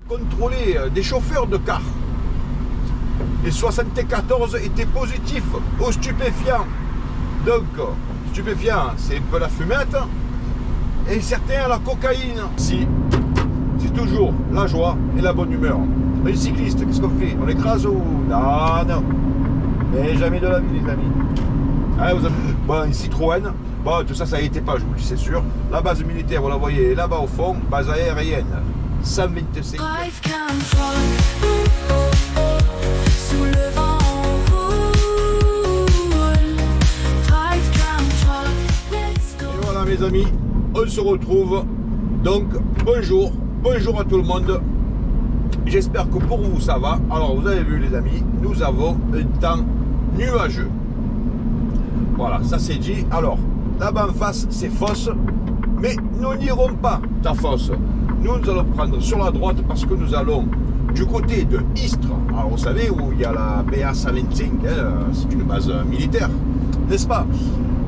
Contrôler des chauffeurs de car. Les 74 étaient positifs aux stupéfiants. Donc, stupéfiant, c'est un peu la fumette. Et certains à la cocaïne. Si, c'est toujours la joie et la bonne humeur. Les cyclistes, qu'est-ce qu'on fait? On écrase ou... Non, non. Mais jamais de la vie, les amis. Hein, vous avez... Bon, une Citroën. Bon, tout ça, ça n'y était pas, je vous le dis, c'est sûr. La base militaire, vous la voyez là-bas au fond. Base aérienne. 125. Sous le vent roule. Drive control, let's go. Et voilà, mes amis, on se retrouve. Donc, bonjour. Bonjour à tout le monde. J'espère que pour vous, ça va. Alors, vous avez vu, les amis, nous avons un temps nuageux. Voilà, ça c'est dit. Alors, là-bas en face, c'est fosse. Mais nous n'irons pas à fosse. Nous allons prendre sur la droite parce que nous allons du côté de Istres. Alors, vous savez où il y a la BA-125, hein, c'est une base militaire, n'est-ce pas?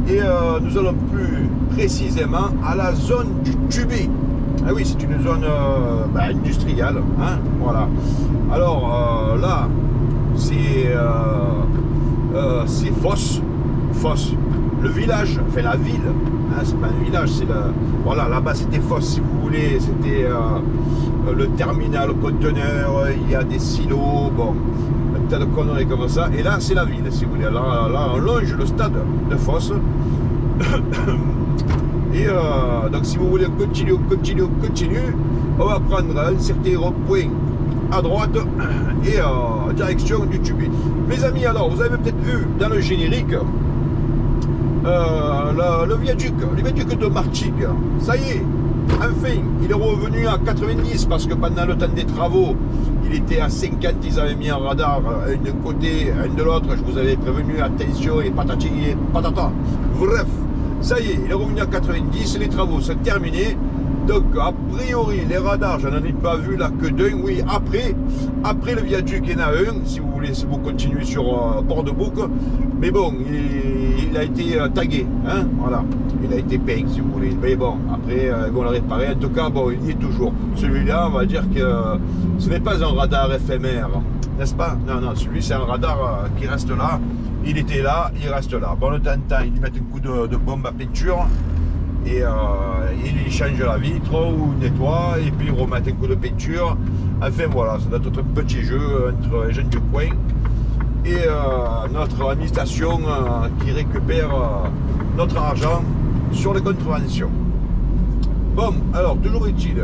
Et nous allons plus précisément à la zone du Tubé. Ah oui, c'est une zone industrielle, hein, voilà. Alors là, c'est Fosse. Fosse. Le village, enfin la ville, hein, c'est pas un village, c'est le... Voilà, là-bas c'était Fosse, si vous voulez, c'était le terminal conteneur, il y a des silos, bon, un tas de conneries comme ça. Et là, c'est la ville, si vous voulez. Là, on longe le stade de Fosse. Et donc, si vous voulez, continue, on va prendre un certain rond-point à droite et direction du Tubé. Mes amis, alors, vous avez peut-être vu dans le générique le viaduc de Martigues. Ça y est, enfin, il est revenu à 90 parce que pendant le temps des travaux, il était à 50, ils avaient mis un radar d'un côté, un de l'autre, je vous avais prévenu, attention, et patati et patata. Bref, ça y est, il est revenu à 90, les travaux sont terminés. Donc, a priori, les radars, je n'en ai pas vu là que d'un. Oui, après le viaduc, il y en a un, si vous voulez, si vous continuez sur Port-de-Bouc. Mais bon, il a été tagué, hein, voilà. Il a été peint, si vous voulez. Mais bon, après, ils vont le réparer. En tout cas, bon, il y est toujours. Celui-là, on va dire que ce n'est pas un radar éphémère, n'est-ce pas? Non, non, celui, c'est un radar qui reste là. Il était là, il reste là. Bon, le temps, ils mettent un coup de bombe à peinture. Et il change la vitre ou nettoie et puis ils remettent un coup de peinture. Enfin voilà, ça doit être un petit jeu entre les jeunes du coin et notre administration qui récupère notre argent sur les contraventions. Bon, alors toujours est-il,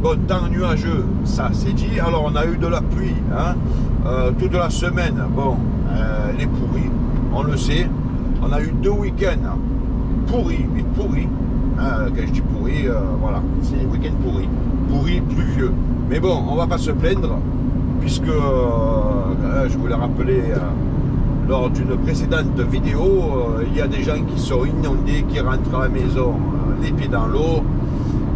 bon, temps nuageux, ça c'est dit. Alors on a eu de la pluie, hein, toute la semaine. Bon, elle est pourrie, on le sait. On a eu 2 week-ends pourri, mais pourri. Quand je dis pourri, voilà, c'est week-end pourri, pluvieux. Mais bon, on va pas se plaindre, puisque je vous l'ai rappelé lors d'une précédente vidéo, il y a des gens qui sont inondés, qui rentrent à la maison les pieds dans l'eau,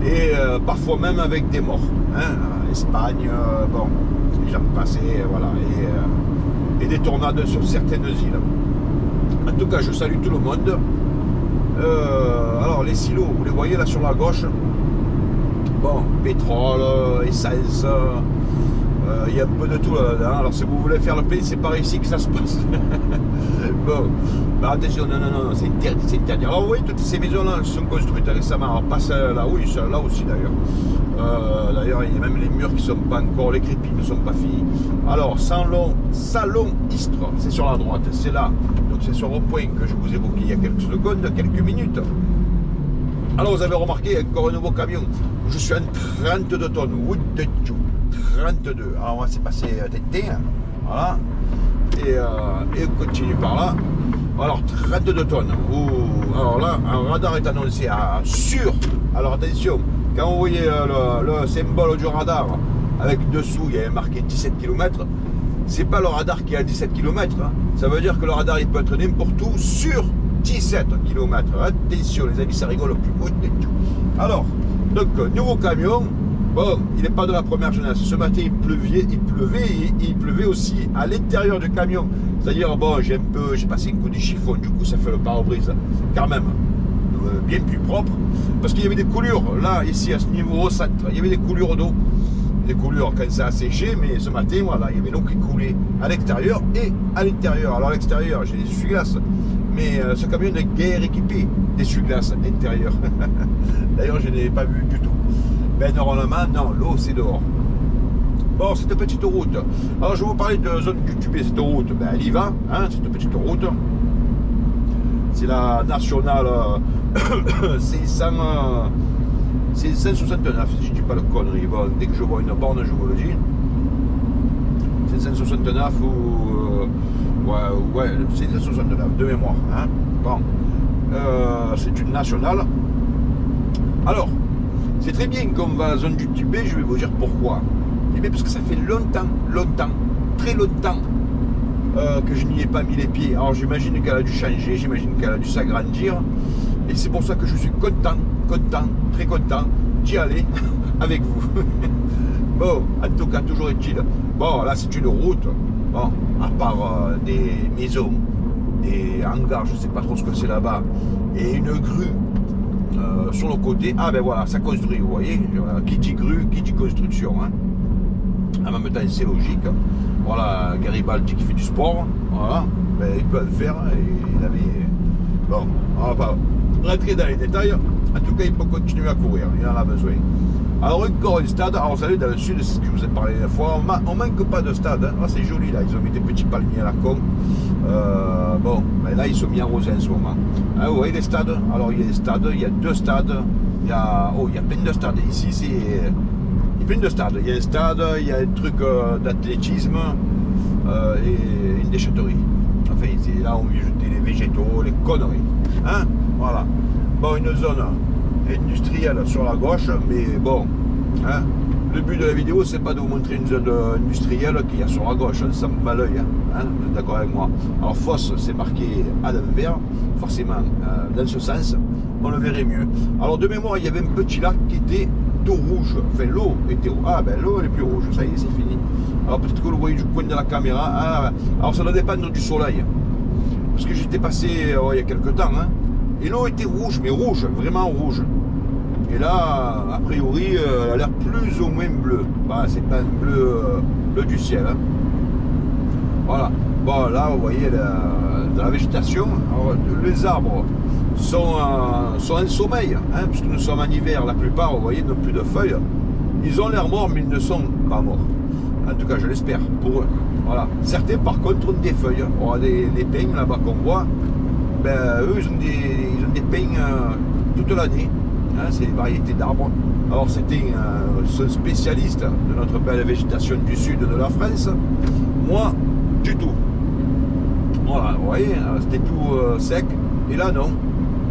et parfois même avec des morts. Hein, Espagne, bon, les gens passés, voilà, et des tornades sur certaines îles. En tout cas, je salue tout le monde. Alors les silos, vous les voyez là sur la gauche. Bon, pétrole, essence, il y a un peu de tout là-dedans. Alors si vous voulez faire le plein, c'est par ici que ça se passe. Bon, bah attention, non, c'est interdit, c'est interdit. Alors vous voyez, toutes ces maisons-là sont construites récemment. Alors pas celle-là, oui, celle-là aussi d'ailleurs. D'ailleurs, il y a même les murs qui ne sont pas encore, les crépits ne sont pas finis. Alors, salon Istres, c'est sur la droite, c'est là. Donc c'est sur le point que je vous évoquais il y a quelques secondes, quelques minutes. Alors vous avez remarqué encore un nouveau camion. Je suis en 32 tonnes. 32. Alors on va se passer Tintin. Voilà. Et on continue par là. Alors 32 tonnes. Alors là, un radar est annoncé à sur. Alors attention, quand vous voyez le symbole du radar, avec dessous il y a marqué 17 km, c'est pas le radar qui est à 17 km. Hein. Ça veut dire que le radar il peut être n'importe où sur 17 km. Attention les amis, ça rigole plus. Alors, donc, nouveau camion. Bon, il n'est pas de la première jeunesse. Ce matin, il pleuvait et il pleuvait aussi à l'intérieur du camion. C'est-à-dire, bon, j'ai passé un coup de chiffon, du coup, ça fait le pare-brise. Quand même, bien plus propre, parce qu'il y avait des coulures, là, ici, à ce niveau, au centre, il y avait des coulures d'eau. Des coulures quand ça a séché, mais ce matin, voilà, il y avait l'eau qui coulait à l'extérieur et à l'intérieur. Alors à l'extérieur, j'ai des essuie-glaces, mais ce camion n'est guère équipé d'essuie-glaces intérieurs. D'ailleurs, je n'ai pas vu du tout. Ben normalement, non, l'eau c'est dehors. Bon, cette petite route. Alors, je vais vous parler de zone YouTube. Cette route, ben, elle y va, hein, cette petite route. C'est la nationale 569, si je ne dis pas de conneries. Bon, dès que je vois une borne, je vous le dis. 569 ou... ouais, 569, de mémoire. Hein. Bon, c'est une nationale. Alors, c'est très bien qu'on va à la zone du Tibet, je vais vous dire pourquoi. Eh bien, parce que ça fait longtemps, très longtemps que je n'y ai pas mis les pieds. Alors j'imagine qu'elle a dû changer, j'imagine qu'elle a dû s'agrandir. Et c'est pour ça que je suis très content d'y aller avec vous. Bon, en tout cas, toujours est-il. Bon, là c'est une route, bon, à part des maisons, des hangars, je ne sais pas trop ce que c'est là-bas, et une grue sur le côté. Ah ben voilà, ça construit, vous voyez. Qui dit grue, qui dit construction, hein. En même temps, c'est logique. Voilà, Garibaldi qui fait du sport, voilà, ben, il peut le faire. Et il avait... Bon, on va pas rentrer dans les détails. En tout cas, il peut continuer à courir, il en a besoin. Alors, encore un stade. Alors, vous savez, dans le sud, c'est ce que je vous ai parlé la fois, on manque pas de stade. Hein. Ah, c'est joli, là, ils ont mis des petits palmiers à la con. Bon, ben là, ils sont mis arrosés en ce moment. Hein, vous voyez les stades? Alors, il y a des stades, il y a 2 stades. Il y a plein de stades. Ici, c'est... Il y a plein de stades. Il y a un stade, il y a un truc d'athlétisme et une déchetterie. Enfin, c'est là où on jeter les végétaux, les conneries. Hein? Voilà. Bon, une zone industrielle sur la gauche, mais bon, hein? Le but de la vidéo, c'est pas de vous montrer une zone industrielle qu'il y a sur la gauche, ça me bat l'œil, hein? Vous êtes d'accord avec moi? Alors, fosse, c'est marqué à l'envers, forcément, dans ce sens, on le verrait mieux. Alors, de mémoire, il y avait un petit lac qui était tout rouge, enfin l'eau était rouge. Ah ben l'eau elle est plus rouge, ça y est, c'est fini. Alors peut-être que vous le voyez du coin de la caméra. Ah, alors ça doit dépendre du soleil, parce que j'étais passé il y a quelques temps, hein, et l'eau était rouge, mais rouge, vraiment rouge. Et là, a priori, elle a l'air plus ou moins bleue. Bah, c'est pas un bleu du ciel, hein. Voilà. Bon, là, vous voyez de la végétation. Alors, les arbres sont en sommeil, hein, puisque nous sommes en hiver, la plupart, vous voyez, n'ont plus de feuilles. Ils ont l'air morts, mais ils ne sont pas morts. En tout cas, je l'espère pour eux. Voilà. Certains, par contre, ont des feuilles. On a des pins là-bas qu'on voit. Ben, eux, ils ont des pins toute l'année. Hein, c'est des variétés d'arbres. Alors, certains sont spécialistes de notre belle végétation du sud de la France. Moi, du tout. Voilà, vous voyez, c'était tout sec. Et là, non.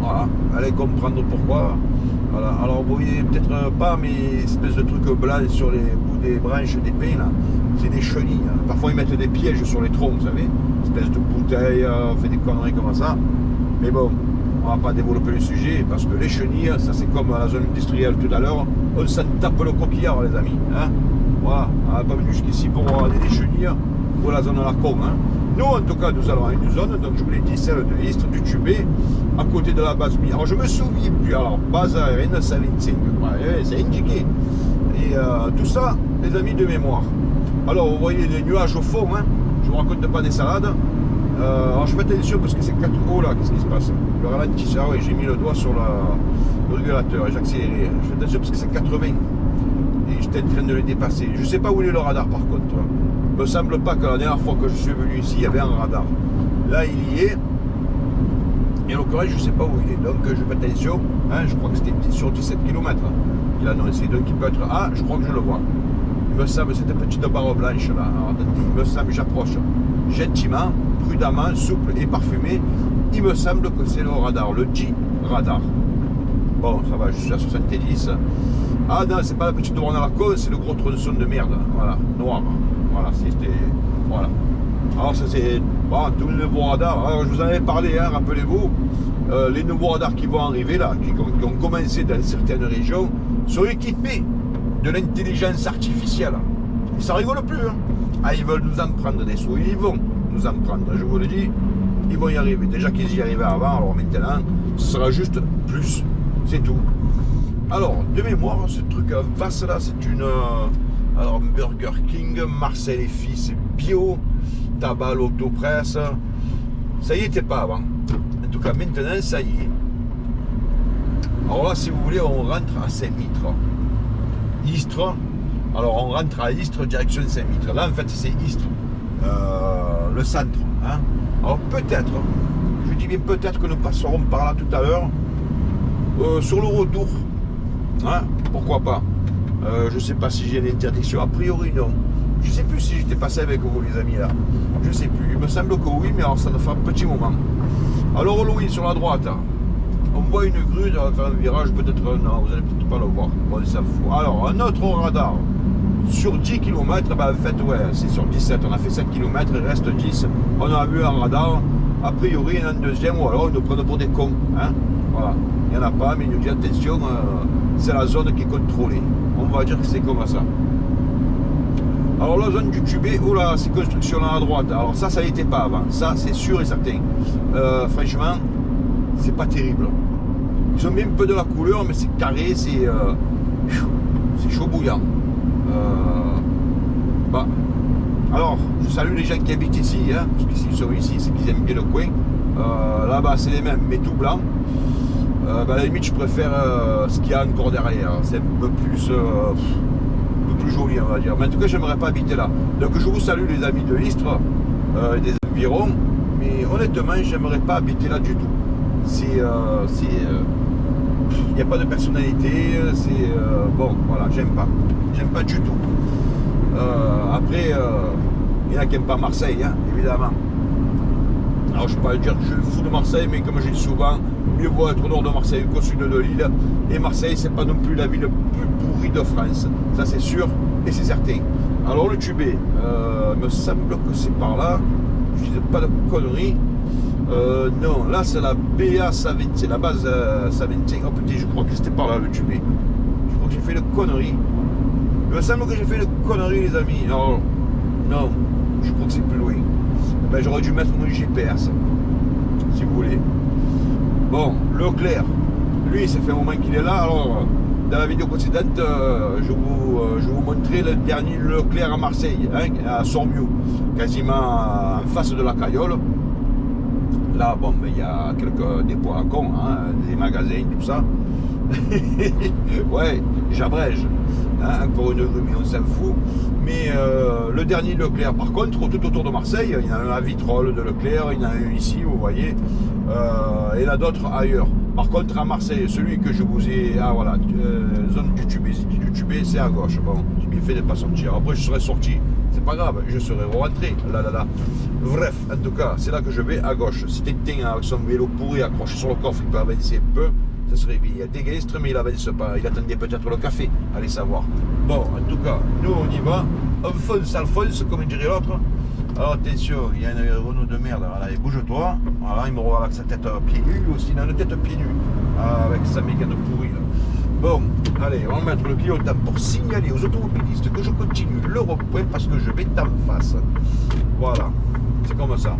Voilà, allez comprendre pourquoi. Voilà, alors vous voyez peut-être pas mes espèces de trucs blancs sur les bouts des branches des pins là. C'est des chenilles. Hein. Parfois ils mettent des pièges sur les troncs, vous savez. Espèces de bouteilles, on fait des conneries comme ça. Mais bon, on va pas développer le sujet parce que les chenilles, ça c'est comme à la zone industrielle tout à l'heure, on s'en tape le coquillard les amis. Hein. Voilà, on n'est pas venu jusqu'ici pour regarder des chenilles ou la zone à la con. Hein. Nous, en tout cas, nous allons à une zone, donc je vous l'ai dit, celle de l'Istre, du Tibet, à côté de la base militaire. Alors, je me souviens plus, alors, base aérienne 125, ouais, c'est indiqué. Et tout ça, les amis, de mémoire. Alors, vous voyez les nuages au fond, hein, je ne vous raconte pas des salades. Alors, je fais attention parce que c'est 4 hauts là, qu'est-ce qui se passe? Le ralentisseur, oui, j'ai mis le doigt sur le régulateur et j'ai accéléré. Je fais attention parce que c'est 80. Et j'étais en train de le dépasser. Je ne sais pas où il est le radar par contre. Il me semble pas que la dernière fois que je suis venu ici, il y avait un radar. Là, il y est. Et en l'occurrence, je ne sais pas où il est. Donc, je fais attention. Hein, je crois que c'était sur 17 km. Il a annoncé. Donc, il peut être... Ah, je crois que je le vois. Il me semble, cette petite barre blanche là. Alors, attendez, il me semble, j'approche gentiment, prudemment, souple et parfumé. Il me semble que c'est le radar, le J-radar. Bon, ça va, je suis à 70. Ah non, c'est pas la petite borne à la con, c'est le gros tronçon de merde. Voilà, noir. Voilà, c'était... Voilà. Alors ça c'est... Bon, tous les nouveaux radars. Alors, je vous en avais parlé, hein, rappelez-vous. Les nouveaux radars qui vont arriver là, qui ont commencé dans certaines régions, sont équipés de l'intelligence artificielle. Et ça rigole plus, hein. Ah, ils veulent nous en prendre des sous. Ils vont nous en prendre, je vous le dis. ils vont y arriver. Déjà qu'ils y arrivaient avant, alors maintenant, ce sera juste plus. C'est tout. Alors, de mémoire, ce truc en face là, c'est une... alors, Burger King, Marcel et Fils bio, tabac, l'autopresse. Ça y était pas avant. En tout cas, maintenant, ça y est. Alors là, si vous voulez, on rentre à Saint-Mitre. Istres. Alors, on rentre à Istres, direction Saint-Mitre. Là, en fait, c'est Istres, le centre. Hein. Alors, peut-être, je dis bien peut-être que nous passerons par là tout à l'heure. Sur le retour. Hein, pourquoi pas. Je ne sais pas si j'ai une interdiction. A priori, non. Je ne sais plus si j'étais passé avec vous, les amis, là. Je ne sais plus. Il me semble que oui, mais alors ça me fait un petit moment. Alors, Louis, sur la droite, on voit une grue, on va faire un virage, peut-être, non, vous n'allez peut-être pas le voir. Bon, ça fout. Alors, un autre radar sur 10 km, ben, en fait, ouais, c'est sur 17. On a fait 7 km, il reste 10. On a vu un radar. A priori, il y en a un deuxième, ou alors ils nous prennent pour des cons. Hein, voilà. Il n'y en a pas, mais il nous dit attention, c'est la zone qui est contrôlée. On va dire que c'est comme ça. Alors la zone du Tubé, oh là, c'est construction à droite. Alors ça n'était pas avant. Ça, c'est sûr et certain. Franchement, c'est pas terrible. Ils ont mis un peu de la couleur, mais c'est carré, c'est chaud bouillant. Bah. Alors, je salue les gens qui habitent ici, hein, parce que s'ils sont ici, c'est qu'ils aiment bien le coin. Là-bas, c'est les mêmes, mais tout blanc. À la limite, je préfère ce qu'il y a encore derrière. C'est un peu plus joli, on va dire. Mais en tout cas, j'aimerais pas habiter là. Donc, je vous salue, les amis de Istres, des environs. Mais honnêtement, j'aimerais pas habiter là du tout. Il n'y a pas de personnalité. Bon, voilà, j'aime pas. J'aime pas du tout. Après, il y en a qui n'aiment pas Marseille, hein, évidemment. Alors, je ne peux pas dire que je suis fou de Marseille, mais comme je dis souvent, mieux vaut être au nord de Marseille qu'au sud de l'île. Et Marseille, c'est pas non plus la ville la plus pourrie de France. Ça, c'est sûr et c'est certain. Alors, le Tubé, me semble que c'est par là. Je ne dis pas de conneries. Non, là, c'est la BA 120, c'est la base 125. Oh putain, je crois que c'était par là, le Tubé. Je crois que j'ai fait une connerie. Il me semble que j'ai fait une connerie, les amis. Alors, non, je crois que c'est plus loin. Ben, j'aurais dû mettre mon GPS, si vous voulez. Bon, Leclerc, lui, ça fait un moment qu'il est là. Alors, dans la vidéo précédente, je vous montrais le dernier Leclerc à Marseille, hein, à Sormiou, quasiment en face de la Caillole. Là, bon, ben, il y a quelques dépôts à con, hein, des magasins, tout ça. Ouais, j'abrège. Hein, encore une rue, mais on s'en fout. Mais le dernier Leclerc, par contre, tout autour de Marseille, il y en a un à Vitrolles de Leclerc, il y en a un ici, vous voyez, et il y en a d'autres ailleurs. Par contre, à Marseille, celui que je vous ai... Ah voilà, zone du Tubé, c'est à gauche. Bon, j'ai bien fait de ne pas sortir. Après, je serais sorti. C'est pas grave, je serais rentré. Là. Bref, en tout cas, c'est là que je vais à gauche. Si Tintin avec son vélo pourri accroché sur le coffre, il peut avancer un peu. Ça serait bien. Il y a des guestres, mais il avance pas. Il attendait peut-être le café. Allez savoir. Bon, en tout cas, nous, on y va. On Alphonse, comme dirait l'autre. Alors attention, il y a un Renault de merde. Voilà, bouge-toi. Voilà, il me revoit avec sa tête pieds nus. Aussi, il a une tête pieds nus. Avec sa mégane pourrie. Là. Bon, allez, on va mettre le clignotant pour signaler aux automobilistes que je continue le rond-point parce que je vais d'en face. Voilà, c'est comme ça.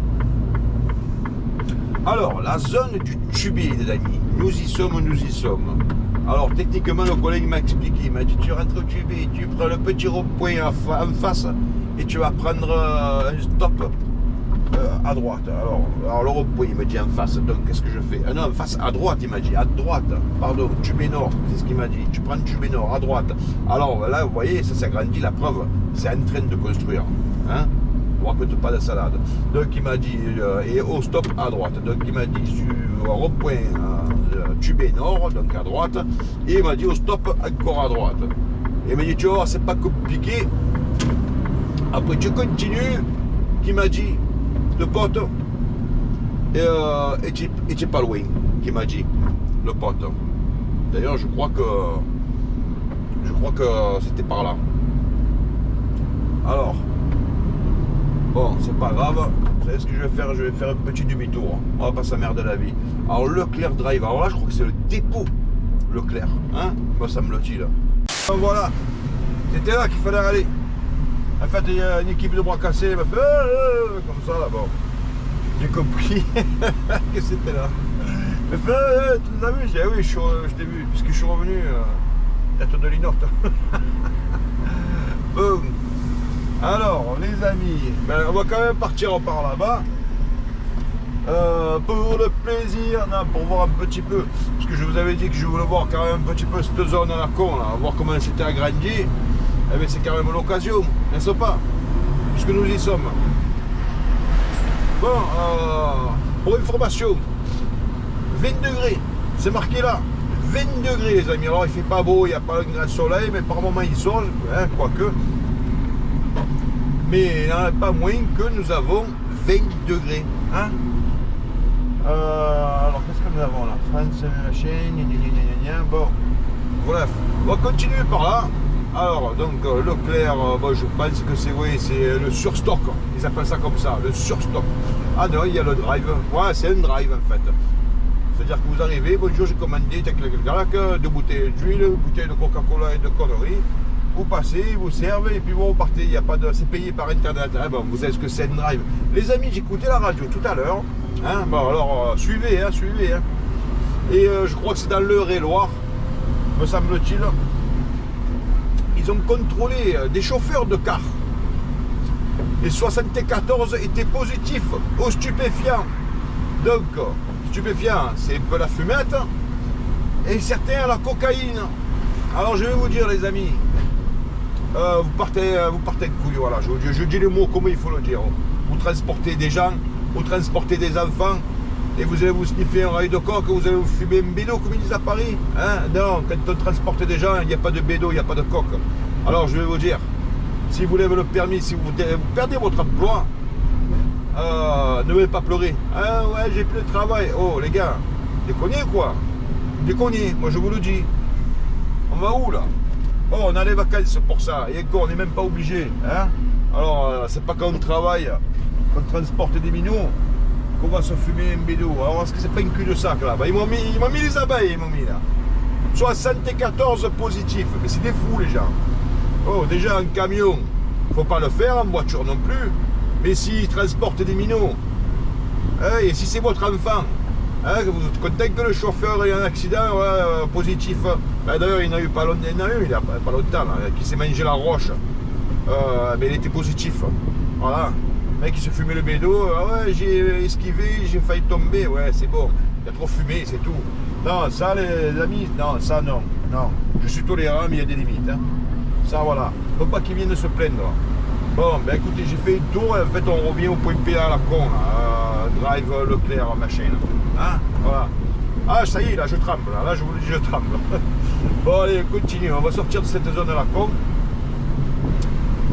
Alors, la zone du Tubé, les amis. Nous y sommes. Alors, techniquement, le collègue m'a expliqué. Il m'a dit, tu rentres au Tubé, tu prends le petit rond-point en face et tu vas prendre un stop à droite. Alors le rond-point, il m'a dit en face. Donc, qu'est-ce que je fais? Non, en face, à droite, il m'a dit. À droite, pardon, Tubé Nord, c'est ce qu'il m'a dit. Tu prends Tubé Nord, à droite. Alors, là, vous voyez, ça s'agrandit, la preuve. C'est en train de construire. Hein? On ne raconte pas de salade. Donc il m'a dit, et au stop à droite. Donc il m'a dit, sur rond-point Tubé Nord, donc à droite. Et il m'a dit, au stop encore à droite. Et il m'a dit, tu vois, c'est pas compliqué. Après tu continues, qui m'a dit, le pote, et tu pas loin, qui m'a dit, le pote. D'ailleurs, je crois que c'était par là. Alors, bon, c'est pas grave. Vous savez ce que je vais faire? Je vais faire un petit demi-tour. On va pas s'emmerder de la vie. Alors, Leclerc Drive. Alors là, je crois que c'est le dépôt Leclerc. Hein? Me semble-t-il. Donc voilà. C'était là qu'il fallait aller. En fait, il y a une équipe de bras cassés. Elle m'a fait comme ça là. Bon. J'ai compris que c'était là. Il fait, tu nous as vu? J'ai dit, ah oui, je t'ai vu, puisque je suis revenu tête de l'inorte. Bon. Alors, les amis, ben, on va quand même partir par là-bas. Pour le plaisir, non, pour voir un petit peu, parce que je vous avais dit que je voulais voir quand même un petit peu cette zone à la con, là, voir comment elle s'était agrandie. Eh bien, c'est quand même l'occasion, n'est-ce pas? Puisque nous y sommes. Bon, pour information, 20 degrés, c'est marqué là. 20 degrés, les amis. Alors, il fait pas beau, il n'y a pas un grand soleil, mais par moment, il songe, hein, quoique. Mais il n'y en a pas moins que nous avons 20 degrés. Hein. Alors, qu'est-ce que nous avons là? France, machin, bon, bref, on va continuer par là. Alors, donc, Leclerc, bon, je pense que c'est oui, c'est le surstock. Ils appellent ça comme ça, le surstock. Ah non, il y a le drive. Ouais, c'est un drive en fait. C'est-à-dire que vous arrivez, bonjour, j'ai commandé, deux bouteilles d'huile, une bouteille de Coca-Cola et de conneries. Vous passez, vous servez et puis vous repartez. Il y a pas de, c'est payé par internet. Hein, bon, vous savez ce que c'est un drive. Les amis, j'écoutais la radio tout à l'heure. Hein, bon, alors suivez, hein, suivez. Hein. Et je crois que c'est dans l'Eure-et-Loire, me semble-t-il. Ils ont contrôlé des chauffeurs de car. Les 74 étaient positifs aux stupéfiants. Donc, stupéfiant, c'est un peu la fumette. Et certains à la cocaïne. Alors, je vais vous dire, les amis. Vous partez de couille, voilà. Je dis le mot comme il faut le dire. Vous transportez des gens, vous transportez des enfants, et vous allez vous sniffer un rail de coque, vous allez vous fumer un bédo, comme ils disent à Paris. Hein? Non, quand on transporte des gens, il n'y a pas de bédo, il n'y a pas de coque. Alors je vais vous dire, si vous levez le permis, si vous perdez votre emploi, ne veuillez pas pleurer. Ah ouais, j'ai plus de travail. Oh les gars, déconnez quoi? Déconnez, moi je vous le dis. On va où là? Oh, on a les vacances pour ça, et encore, on n'est même pas obligé. Hein? Alors, c'est pas quand on travaille, qu'on transporte des minots, qu'on va se fumer un bédo. Alors, est-ce que c'est pas une cul-de-sac là? Bah, ils m'ont mis les abeilles, ils m'ont mis là. 74 positifs, mais c'est des fous les gens. Oh, déjà en camion, faut pas le faire, en voiture non plus. Mais s'ils transportent des minots, hein, et si c'est votre enfant, hein, vous êtes content que le chauffeur ait un accident positif. Ben, d'ailleurs, il y en a eu pas longtemps, il y a pas longtemps là, qui s'est mangé la roche. Mais il était positif. Voilà. Le mec qui se fumait le bédo, ah ouais, j'ai esquivé, j'ai failli tomber, ouais, c'est bon. Il a trop fumé, c'est tout. Non, ça, les amis, non, ça, non. Non, je suis tolérant, mais il y a des limites. Hein. Ça, voilà. Faut pas qu'ils viennent se plaindre. Bon, ben écoutez, j'ai fait une tour, en fait, on revient au point P à la con, là. Drive Leclerc, machin. Hein, voilà. Ah, ça y est, là, je tremble. Là, je vous le dis, je tremble. Bon, allez, continue. On va sortir de cette zone à la con.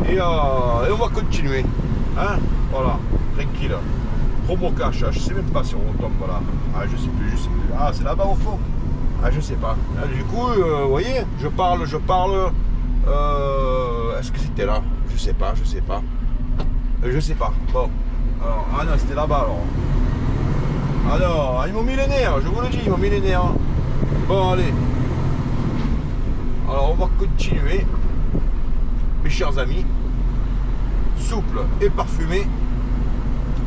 Et on va continuer. Hein, voilà, tranquille. Promo cash, je sais même pas si on retombe là. Ah, je sais plus. Ah, c'est là-bas au fond. Ah, je sais pas. Du coup, vous voyez, je parle. Est-ce que c'était là? Je sais pas. Je sais pas. Bon. Alors, ah non, c'était là-bas alors. Ah non, ils m'ont mis les nerfs, je vous le dis, ils m'ont mis les nerfs. Bon, allez. Alors, on va continuer. Mes chers amis. Souple et parfumé.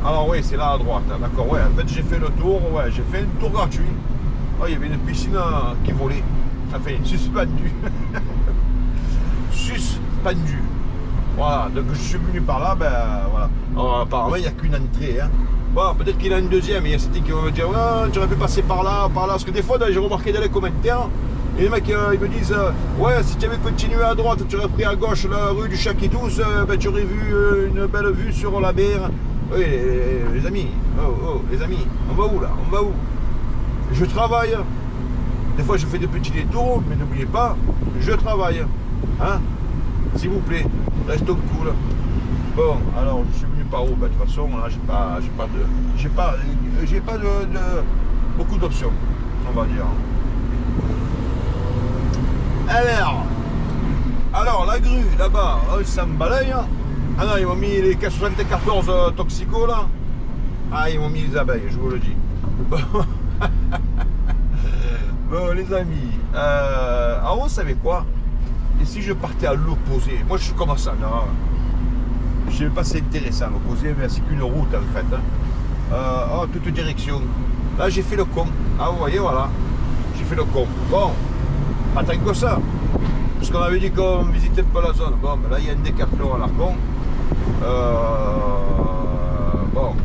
Alors oui, c'est là à droite, hein, d'accord, ouais, en fait j'ai fait le tour, ouais, j'ai fait un tour gratuit. Oh, il y avait une piscine qui volait, enfin suspendue. Suspendu. Voilà, donc je suis venu par là, ben voilà. Alors apparemment il n'y a qu'une entrée, hein. Bon, peut-être qu'il y en a une deuxième, il y a certains qui vont me dire, ouais, tu aurais pu passer par là, parce que des fois j'ai remarqué dans les commentaires, et les mecs ils me disent, ouais, si tu avais continué à droite, tu aurais pris à gauche la rue du Chat-qui-Tousse, ben, tu aurais vu une belle vue sur la mer. Oui, les amis, les amis, on va où là? On va où? Je travaille. Des fois je fais des petits détours, mais n'oubliez pas, je travaille. Hein? S'il vous plaît, restons cool. Bon, alors je suis venu par où? Ben, de toute façon, là, j'ai pas de beaucoup d'options, on va dire. Alors la grue là-bas, ça me balaye. Ah non, ils m'ont mis les K74 toxicos là. Ah, ils m'ont mis les abeilles, je vous le dis. Bon, bon les amis, alors vous savez quoi? Et si je partais à l'opposé? Moi je suis comme ça, non? Je sais pas si c'est intéressant l'opposé, mais c'est qu'une route en fait. Hein. en toute direction. Là, j'ai fait le con. Ah, vous voyez, voilà. J'ai fait le con. Bon, pas tant que ça. Parce qu'on avait dit qu'on visitait un peu la zone. Bon, mais là, il y a un décathlon à l'Arcon. Bon.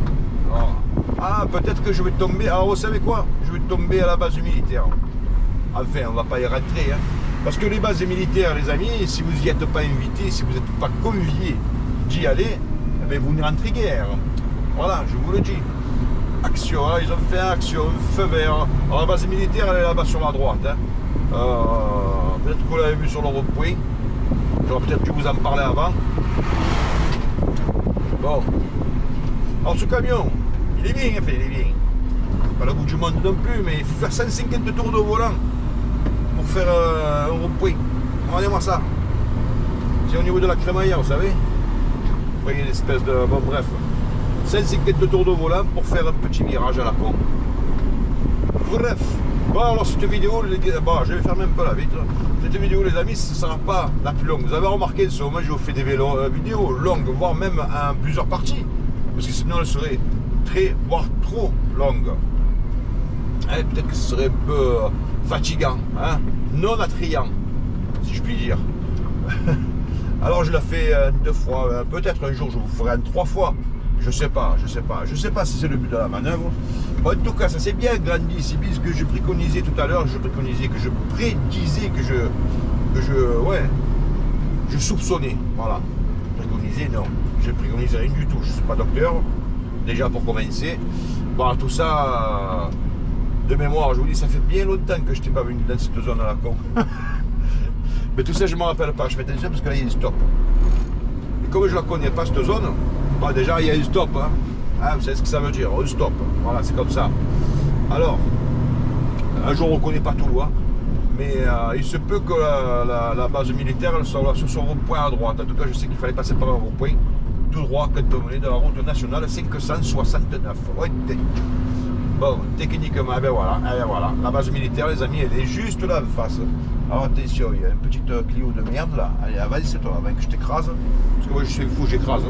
Ah, peut-être que je vais tomber. Alors, vous savez quoi? Je vais tomber à la base militaire. Enfin, on va pas y rentrer. Hein. Parce que les bases militaires, les amis, si vous n'y êtes pas invité, si vous n'êtes pas conviés d'y aller, eh bien, vous n'y rentrez guère. Voilà, je vous le dis. Action, hein, ils ont fait action, feu vert. Alors, la base militaire, elle est là-bas sur la droite. Hein. Peut-être que vous l'avez vu sur le rond-point. J'aurais peut-être dû vous en parler avant. Bon. Alors, ce camion, il est bien, enfin, il est bien. Pas le bout du monde non plus, mais il faut faire 150 tours de volant pour faire un rond-point. Regardez-moi ça. C'est au niveau de la crémaillère, vous savez. Vous voyez une espèce de... Bon, bref. 150 tours de volant pour faire un petit virage à la con. Bref. Bon, alors cette vidéo, bon, je vais fermer un peu la vitre. Cette vidéo, les amis, ce ne sera pas la plus longue. Vous avez remarqué, en ce moment, je vous fais des vidéos longues, voire même en plusieurs parties. Parce que sinon, elles seraient très, voire trop longues. Hein, peut-être que ce serait un peu fatigant, hein, non attrayant, si je puis dire. Alors, je la fais 2 fois. Peut-être un jour, je vous ferai en 3 fois. Je sais pas si c'est le but de la manœuvre. Bon, en tout cas, ça s'est bien grandi. C'est bien ce que je préconisais tout à l'heure. Je prédisais, que je soupçonnais. Voilà. Préconisais, non. Je préconisais rien du tout. Je ne suis pas docteur. Déjà pour commencer. Bon, tout ça, de mémoire, je vous dis, ça fait bien longtemps que je n'étais pas venu dans cette zone à la con. Mais tout ça, je ne me rappelle pas. Je fais attention parce que là, il y a des stops. Et comme je ne la connais pas, cette zone, bon, déjà, il y a un stop. Hein. Ah, vous savez ce que ça veut dire, un stop. Voilà, c'est comme ça. Alors, un jour, on ne connaît pas tout. Hein. Mais il se peut que la base militaire elle soit sur son rond-point à droite. En tout cas, je sais qu'il fallait passer par un rond-point tout droit quand on venait de la route nationale 569. Ouais, bon, techniquement, ben voilà, la base militaire, les amis, elle est juste là en face. Alors attention, il y a une petite Clio de merde là. Allez, avance-toi avant que je t'écrase. Parce que moi je suis fou, j'écrase.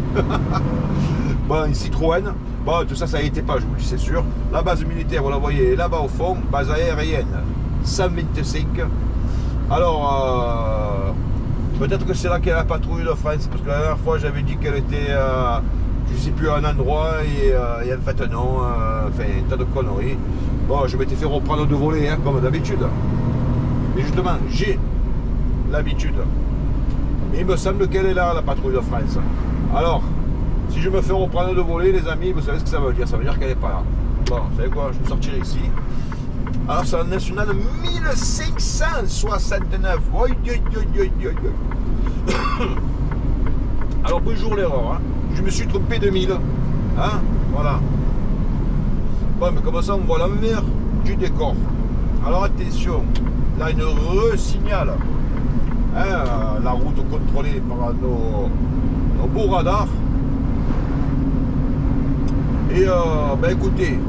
Bon, une Citroën. Bon, tout ça, ça n'y était pas, je vous le dis, c'est sûr. La base militaire, vous la voyez là-bas au fond, base aérienne 125. Alors, peut-être que c'est là qu'est la patrouille de France. Parce que la dernière fois, j'avais dit qu'elle était, je ne sais plus, à un endroit. Et en fait, non. Enfin, un tas de conneries. Bon, je m'étais fait reprendre de voler, hein, comme d'habitude. Mais justement, j'ai l'habitude. Mais il me semble qu'elle est là, la patrouille de France. Alors, si je me fais reprendre de voler, les amis, vous savez ce que ça veut dire? Ça veut dire qu'elle n'est pas là. Bon, vous savez quoi? Je vais sortir ici. Alors, c'est un national 1569. Alors, bonjour l'erreur. Hein. Je me suis trompé de 1000. Hein? Voilà. Bon, mais comme ça, on voit l'envers du décor. Alors, attention. Là, il re-signale. Hein, la route contrôlée par nos beaux radars. Et ben écoutez,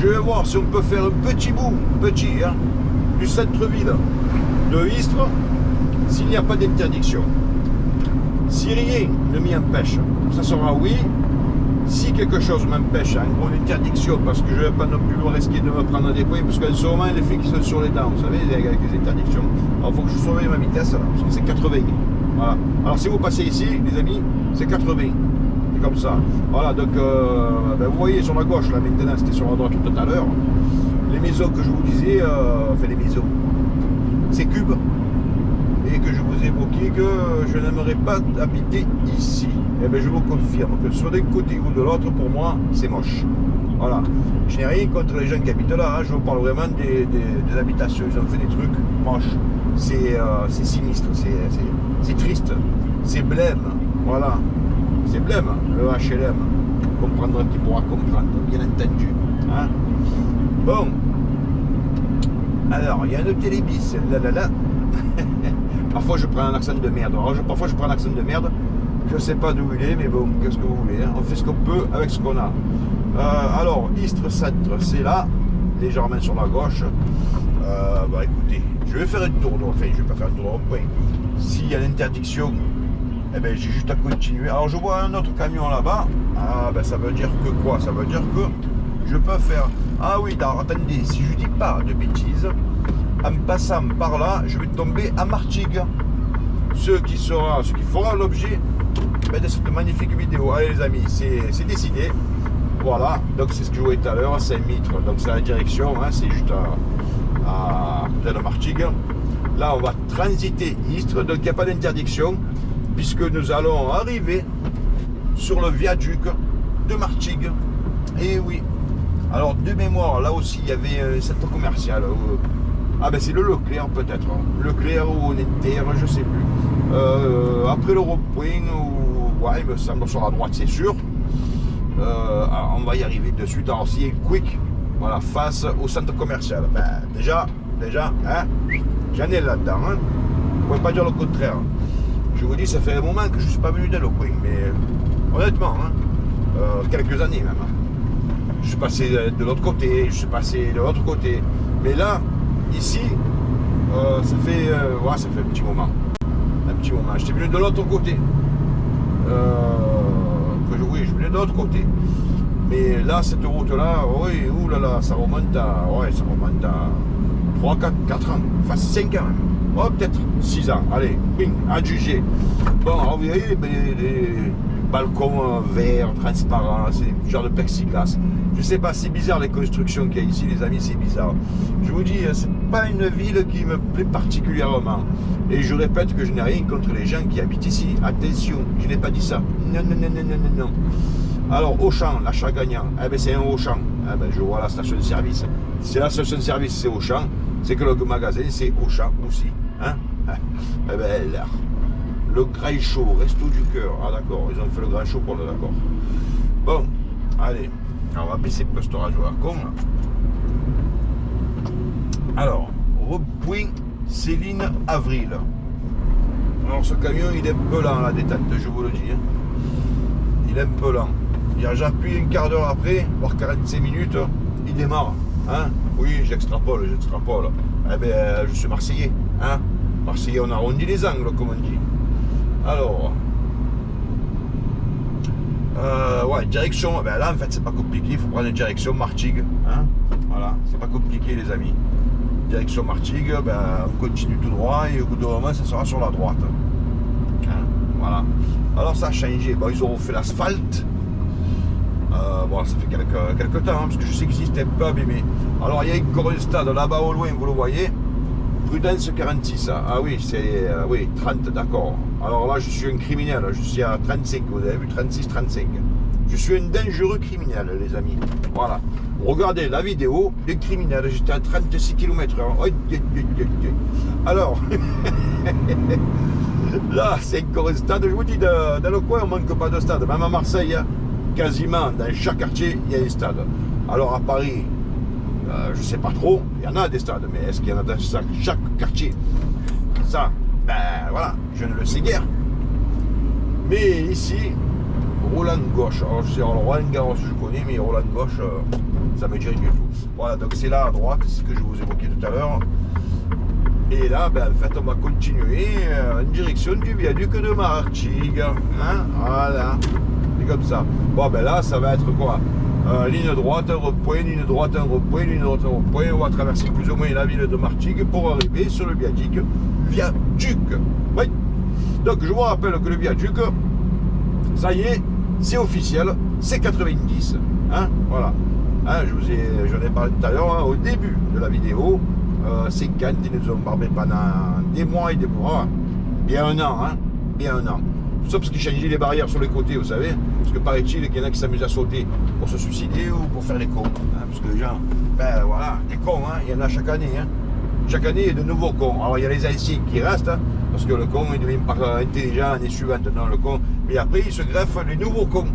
je vais voir si on peut faire un petit bout, hein, du centre-ville de Istres s'il n'y a pas d'interdiction. Si rien ne m'y empêche, ça sera oui. Si quelque chose m'empêche, en gros une interdiction, parce que je ne vais pas non plus risquer de me prendre des points, parce qu'en ce moment les flics sont sur les dents, vous savez, avec les interdictions. Alors il faut que je surveille ma vitesse, là, parce que c'est 80. Voilà. Alors si vous passez ici, les amis, c'est 80. C'est comme ça. Voilà, donc ben, vous voyez sur la gauche, là maintenant c'était sur la droite tout à l'heure, les maisons que je vous disais, enfin les maisons, c'est cube. Et que je vous évoquais que je n'aimerais pas habiter ici. Eh bien, je vous confirme que soit d'un côté ou de l'autre, pour moi, c'est moche. Voilà. Je n'ai rien contre les gens qui habitent là. Hein. Je vous parle vraiment des habitations. Ils ont fait des trucs moches. C'est sinistre. C'est triste. C'est blême. Voilà. C'est blême, le HLM. Comprendre qui pourra comprendre, bien entendu. Hein. Bon. Alors, il y a un télébis. Là. Parfois je prends un accent de merde. Alors, parfois je prends un accent de merde. Je sais pas d'où il est, mais bon, qu'est-ce que vous voulez, hein. On fait ce qu'on peut avec ce qu'on a. Alors, Istres Centre, c'est là, légèrement sur la gauche. Bah écoutez, je vais faire un tour. Enfin, je vais pas faire un tour de rond-point. S'il y a l'interdiction eh ben, j'ai juste à continuer. Alors je vois un autre camion là-bas. Ah ben ça veut dire que quoi? Ça veut dire que je peux faire. Ah oui, alors attendez, si je dis pas de bêtises, en passant par là, je vais tomber à Martigues. Ce qui fera l'objet de cette magnifique vidéo. Allez les amis, c'est décidé. Voilà, donc c'est ce que je voyais tout à l'heure, Saint-Mitre, donc c'est la direction, hein, c'est juste à côté de Martigues. Là on va transiter Istres, donc il n'y a pas d'interdiction, puisque nous allons arriver sur le viaduc de Martigues. Et oui, alors de mémoire, là aussi il y avait un centre commercial. Ah ben c'est le Leclerc peut-être, Leclerc ou Netterre, je sais plus. Après le rond-point, ouais, il me semble sur la droite, c'est sûr. On va y arriver de suite. Alors si Quick, voilà, face au centre commercial. Ben, déjà, hein, j'en ai là-dedans. Hein. Vous ne pouvez pas dire le contraire. Je vous dis, ça fait un moment que je ne suis pas venu dans le coin, mais honnêtement, hein, quelques années même. Je suis passé de l'autre côté, mais là, ici, ça fait un petit moment. J'étais venu de l'autre côté. Je venais de l'autre côté. Mais là, cette route-là, oui, oulala, ça remonte à 3, 4 ans, enfin 5 ans même. Oh, peut-être 6 ans. Allez, bing, adjugé. Bon, alors vous voyez, les balcons verts, transparents, c'est genre de plexiglas. Je sais pas, c'est bizarre les constructions qu'il y a ici, les amis, c'est bizarre. Je vous dis, c'est pas une ville qui me plaît particulièrement. Et je répète que je n'ai rien contre les gens qui habitent ici. Attention, je n'ai pas dit ça. Non. Alors, Auchan, l'achat gagnant, eh ben, c'est un Auchan. Eh ben, je vois la station de service. Si la station de service, c'est Auchan, c'est que le magasin, c'est Auchan aussi. Hein? Eh ben, là. Le Grand Show, Resto du Cœur. Ah, d'accord, ils ont fait le Grand Show pour le d'accord. Bon, allez. Alors, on va baisser le posturage à la con. Alors, repoint Céline Avril. Alors, ce camion, il est un peu lent, la détente, je vous le dis. Hein. Il est un peu lent. J'appuie un quart d'heure après, voire 45 minutes, il démarre. Hein. Oui, j'extrapole. Eh bien, je suis Marseillais. Hein. Marseillais, on arrondit les angles, comme on dit. Alors, ouais, direction, ben là en fait c'est pas compliqué, il faut prendre une direction Martigues, hein, voilà, c'est pas compliqué les amis. Direction Martigues, ben on continue tout droit et au bout d'un moment ça sera sur la droite. Hein, voilà. Alors ça a changé, bon, ils ont fait l'asphalte. Bon, ça fait quelques temps, hein, parce que je sais qu'ici c'était un peu abîmé. Alors il y a encore un stade là-bas au loin, vous le voyez. Prudence 46, ah oui, c'est oui, 30, d'accord. Alors là, je suis un criminel, je suis à 35, vous avez vu, 36, 35. Je suis un dangereux criminel, les amis. Voilà. Regardez la vidéo des criminels, j'étais à 36 km/h. Alors, là, c'est encore un stade, je vous dis, dans le coin, on ne manque pas de stade. Même à Marseille, quasiment, dans chaque quartier, il y a un stade. Alors à Paris, je ne sais pas trop, il y en a des stades, mais est-ce qu'il y en a dans chaque quartier? Ça, ben voilà, je ne le sais guère. Mais ici, Roland gauche. Alors je sais, Roland Garros je connais, mais Roland gauche, ça me dit rien du tout. Voilà, donc c'est là à droite, c'est ce que je vous évoquais tout à l'heure. Et là, ben, en fait, on va continuer en direction du viaduc de Martigues. Hein, voilà, c'est comme ça. Bon, ben là, ça va être quoi? Ligne droite, un repoint, ligne droite, un repoint, ligne droite, un repoint. On va traverser plus ou moins la ville de Martigues pour arriver sur le viaduc. Oui. Donc je vous rappelle que le viaduc, ça y est, c'est officiel, c'est 90. Hein, voilà. Hein, j'en ai parlé tout à l'heure, hein, au début de la vidéo. 50, ils nous ont barbé pendant des mois et des mois. Bien un an, hein. Bien un an. Sauf parce qu'ils changeaient les barrières sur les côtés, vous savez. Parce que paraît-il qu'il y en a qui s'amusent à sauter pour se suicider ou pour faire les cons. Hein, parce que les gens, ben voilà, des cons, hein, il y en a chaque année. Hein. Chaque année, il y a de nouveaux cons. Alors il y a les anciens qui restent, hein, parce que le con, il devient pas intelligent l'année suivante. Non, le con. Mais après, il se greffe les nouveaux cons.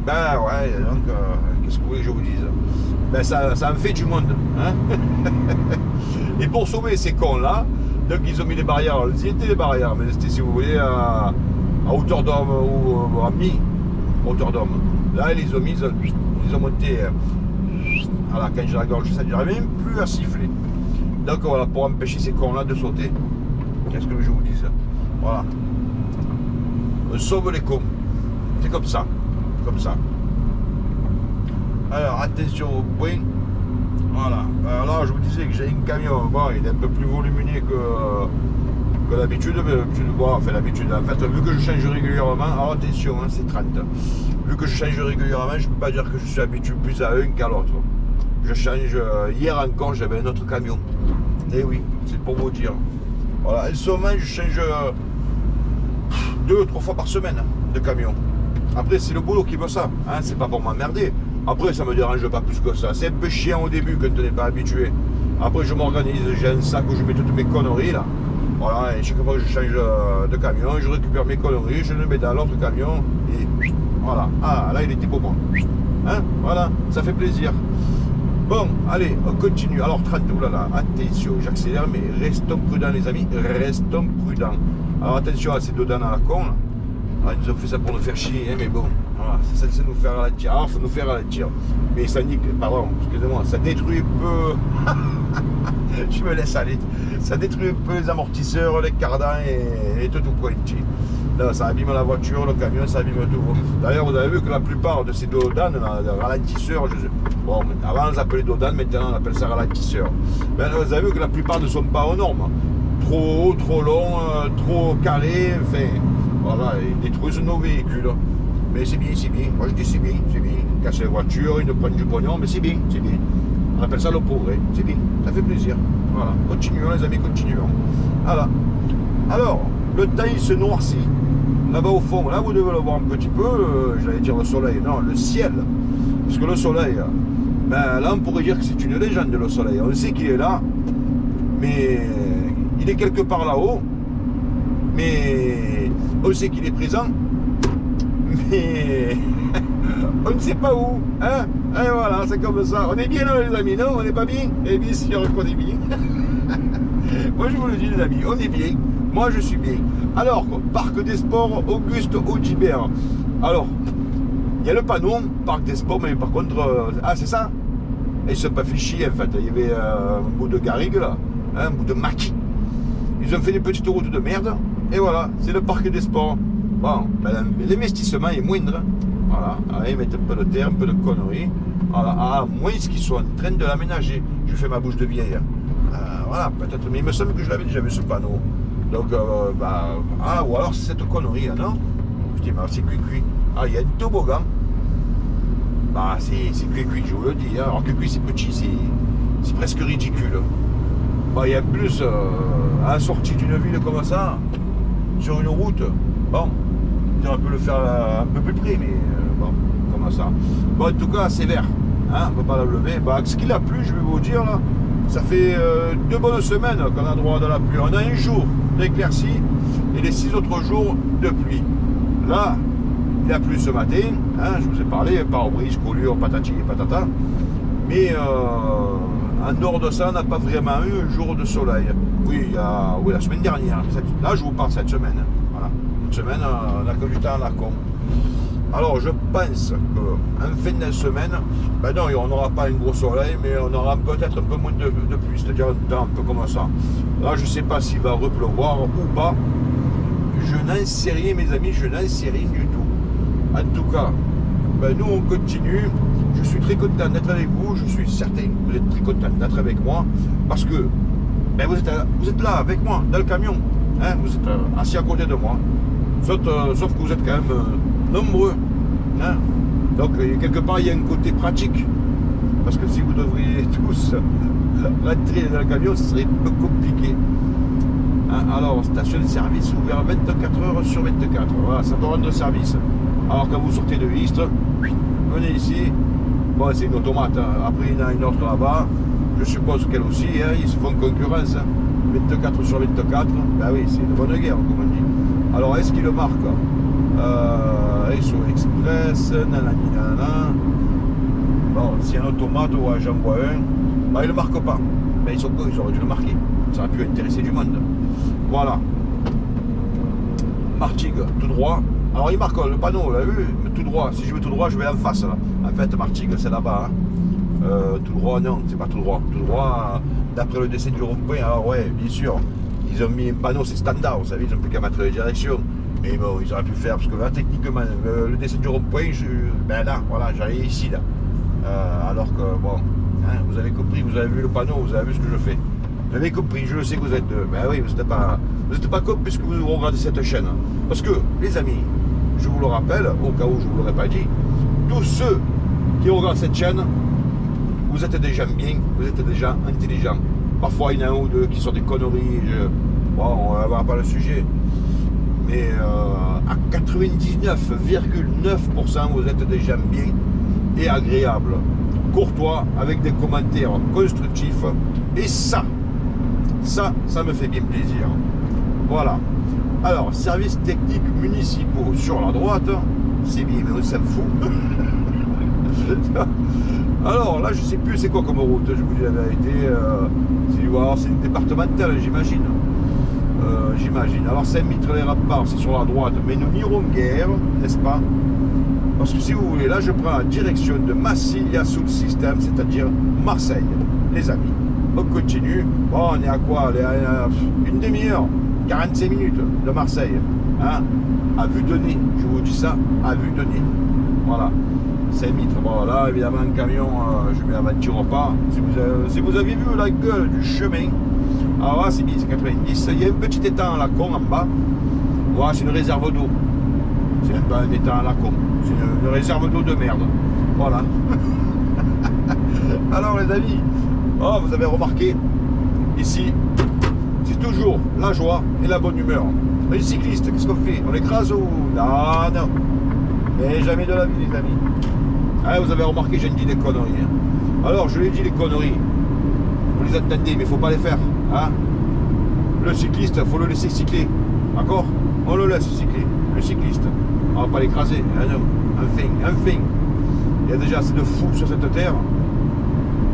Ben ouais, donc, qu'est-ce que vous voulez que je vous dise? Ben ça en fait du monde. Hein. Et pour sauver ces cons-là, donc ils ont mis des barrières. Alors, ils étaient des barrières, mais c'était, si vous voulez, à hauteur d'homme ou à mi-hauteur d'homme. Là, ils les ont mis, ils ont monté. Voilà, quand j'ai la gorge, ça ne dirait même plus à siffler. Donc voilà, pour empêcher ces cons-là de sauter. Qu'est-ce que je vous dise? Voilà. On sauve les cons. C'est comme ça. Comme ça. Alors, attention au point. Voilà. Alors là, je vous disais que j'ai un camion. Bon, il est un peu plus volumineux que d'habitude. Bon, enfin, l'habitude. En fait, vu que je change régulièrement, alors attention, hein, c'est 30. Vu que je change régulièrement, je ne peux pas dire que je suis habitué plus à un qu'à l'autre. Je change. Hier encore, j'avais un autre camion. Et oui, c'est pour vous dire. Voilà. En ce moment, je change 2 ou 3 fois par semaine de camion. Après, c'est le boulot qui veut ça. Hein, c'est pas pour m'emmerder. Après, ça me dérange pas plus que ça. C'est un peu chiant au début quand on n'est pas habitué. Après, je m'organise. J'ai un sac où je mets toutes mes conneries là. Voilà, et chaque fois que je change de camion, je récupère mes conneries, je le mets dans l'autre camion et voilà. Ah, là, il était pour moi. Hein, voilà, ça fait plaisir. Bon, allez, on continue. Alors, 30, oulala, attention, j'accélère, mais restons prudents, les amis, restons prudents. Alors, attention à ces deux dents à la con, là. Ah, ils nous ont fait ça pour nous faire chier, hein, mais bon, voilà, c'est censé nous faire ralentir. Alors, il faut nous faire ralentir. Mais ça nique, pardon, excusez-moi, ça détruit un peu. Je me laisse aller. Ça détruit un peu les amortisseurs, les cardans et tout pointi. Là, ça abîme la voiture, le camion, ça abîme tout. D'ailleurs, vous avez vu que la plupart de ces dodanes, les ralentisseurs, bon, avant on les appelait dodanes, maintenant on appelle ça ralentisseurs. Ben, vous avez vu que la plupart ne sont pas aux normes. Trop haut, trop long, trop carré, enfin, voilà, ils détruisent nos véhicules. Mais c'est bien, c'est bien. Moi je dis c'est bien, c'est bien. Ils cassent les voitures, ils nous prennent du pognon, mais c'est bien, c'est bien. On appelle ça le progrès, c'est bien, ça fait plaisir. Voilà, continuons les amis, continuons. Voilà. Alors, le temps il se noircit. Là-bas au fond, là vous devez le voir un petit peu, j'allais dire le soleil, non, le ciel. Parce que le soleil, ben là on pourrait dire que c'est une légende le soleil. On sait qu'il est là, mais il est quelque part là-haut. Mais on sait qu'il est présent, mais on ne sait pas où. Hein? Et voilà, c'est comme ça. On est bien là les amis, non? On n'est pas bien? Eh bien sûr qu'on est bien. Moi je vous le dis les amis, on est bien. Moi je suis bien. Alors, Parc des Sports Auguste Audibert. Alors, il y a le panneau Parc des Sports, mais par contre, ah c'est ça? Et ils ne se sont pas fait chier en fait. Il y avait un bout de garrigue là, un bout de maquis. Ils ont fait des petites routes de merde. Et voilà, c'est le Parc des Sports. Bon, ben, l'investissement est moindre. Voilà, allez, ils mettent un peu de terre, un peu de conneries. Voilà, à moins qu'ils soient en train de l'aménager. Je fais ma bouche de vieille. Voilà, peut-être, mais il me semble que je l'avais déjà vu ce panneau. Donc, ah, ou alors c'est cette connerie, non? Putain, c'est cuit-cuit. Ah, il y a un toboggan. Bah, c'est cuit-cuit, je vous le dis. Hein. Alors, cuit-cuit, c'est petit, c'est presque ridicule. Bah, il y a plus, à la sortie d'une ville comme ça, sur une route, bon, on peut le faire un peu plus près, mais bon, comment ça? Bon, en tout cas, c'est vert. Hein, on ne peut pas la lever. Bah, ce qu'il a plu, je vais vous dire, là, ça fait 2 bonnes semaines qu'on a droit de la pluie. On a un jour d'éclaircie et les 6 autres jours de pluie. Là, il a plu ce matin, hein, je vous ai parlé, pare-brise, collure, patati et patata. Mais en dehors de ça, on n'a pas vraiment eu un jour de soleil. Oui, la semaine dernière. Là, je vous parle cette semaine. Voilà. Cette semaine, on n'a que du temps à la con. Alors, je pense qu'en fin de semaine, ben non, on n'aura pas un gros soleil, mais on aura peut-être un peu moins de pluie, c'est-à-dire un temps un peu comme ça. Là, je ne sais pas s'il va repleuvoir ou pas. Je n'en sais rien, mes amis, je n'en sais rien du tout. En tout cas, ben nous, on continue. Je suis très content d'être avec vous. Je suis certain que vous êtes très content d'être avec moi, parce que ben, vous êtes là avec moi, dans le camion. Hein, vous êtes assis à côté de moi. Sauf que vous êtes quand même nombreux. Hein. Donc, quelque part, il y a un côté pratique. Parce que si vous devriez tous rentrer dans le camion, ce serait un peu compliqué. Hein. Alors, station de service ouverte 24 heures sur 24. Voilà, ça peut rendre service. Alors, quand vous sortez de Istres, venez ici. Bon, c'est une automate. Hein. Après, il y en a une autre là-bas. Je suppose qu'elle aussi, hein, ils se font concurrence. Hein. 24 sur 24. Ben oui, c'est une bonne guerre, comme on dit. Alors, est-ce qu'il le marque? SO Express, nanani nanana. Bon, si un automate, ouais, j'en vois un. Bah, il ne le marque pas. Mais ils sont cons, ils auraient dû le marquer. Ça aurait pu intéresser du monde. Voilà. Martigues, tout droit. Alors, il marque le panneau, là, vu, tout droit. Si je veux tout droit, je vais en face, là. En fait, Martigues, c'est là-bas. Hein. Tout droit, non, c'est pas tout droit. Tout droit, d'après le dessin du rond-point, alors, ouais, bien sûr. Ils ont mis un panneau, c'est standard, vous savez, ils n'ont plus qu'à mettre les directions. Mais bon, ils auraient pu faire, parce que là, techniquement, le dessin du rond-point, ben là, voilà, j'allais ici, là. Alors que, bon, hein, vous avez compris, vous avez vu le panneau, vous avez vu ce que je fais. Vous avez compris, je sais que vous êtes... ben oui, vous n'êtes pas con puisque vous regardez cette chaîne. Parce que, les amis, je vous le rappelle, au cas où je ne vous l'aurais pas dit, tous ceux qui regardent cette chaîne, vous êtes des gens bien, vous êtes des gens intelligents. Parfois, il y en a un ou deux qui sont des conneries. Bon, on va voir pas le sujet. Mais à 99,9%, vous êtes des gens bien et agréables, courtois, avec des commentaires constructifs. Et ça me fait bien plaisir. Voilà. Alors, services techniques municipaux sur la droite, c'est bien, mais on s'en fout. Alors là, je sais plus c'est quoi comme route, je vous dis la vérité. C'est une départementale, j'imagine. J'imagine. Alors Saint-Mitre-les-Rapparts, c'est sur la droite, mais nous n'irons guère, n'est-ce pas? Parce que si vous voulez, là je prends la direction de Massilia sous le système, c'est-à-dire Marseille, les amis. On continue. Bon, on est à quoi? On est à une demi-heure, 45 minutes de Marseille. Hein? À vue de nez, je vous dis ça, à vue de nez. Voilà. Saint-Mitre, bon là évidemment un camion, je ne m'aventure pas. Si vous avez vu la gueule du chemin, alors là c'est bien, c'est 90, il y a un petit étang à la con en bas. Voilà, c'est une réserve d'eau. C'est même pas un étang à la con, c'est une réserve d'eau de merde. Voilà. Alors les amis, oh, vous avez remarqué, ici, c'est toujours la joie et la bonne humeur. Les cyclistes, qu'est-ce qu'on fait? On l'écrase ou... Non, non. Mais jamais de la vie les amis. Ah, vous avez remarqué, j'ai dit des conneries. Hein. Alors, je lui ai dit les conneries. Vous les entendez, mais il ne faut pas les faire. Hein. Le cycliste, il faut le laisser cycler. D'accord? On le laisse cycler, le cycliste. On ne va pas l'écraser. Hein, non. Enfin. Il y a déjà assez de fous sur cette terre.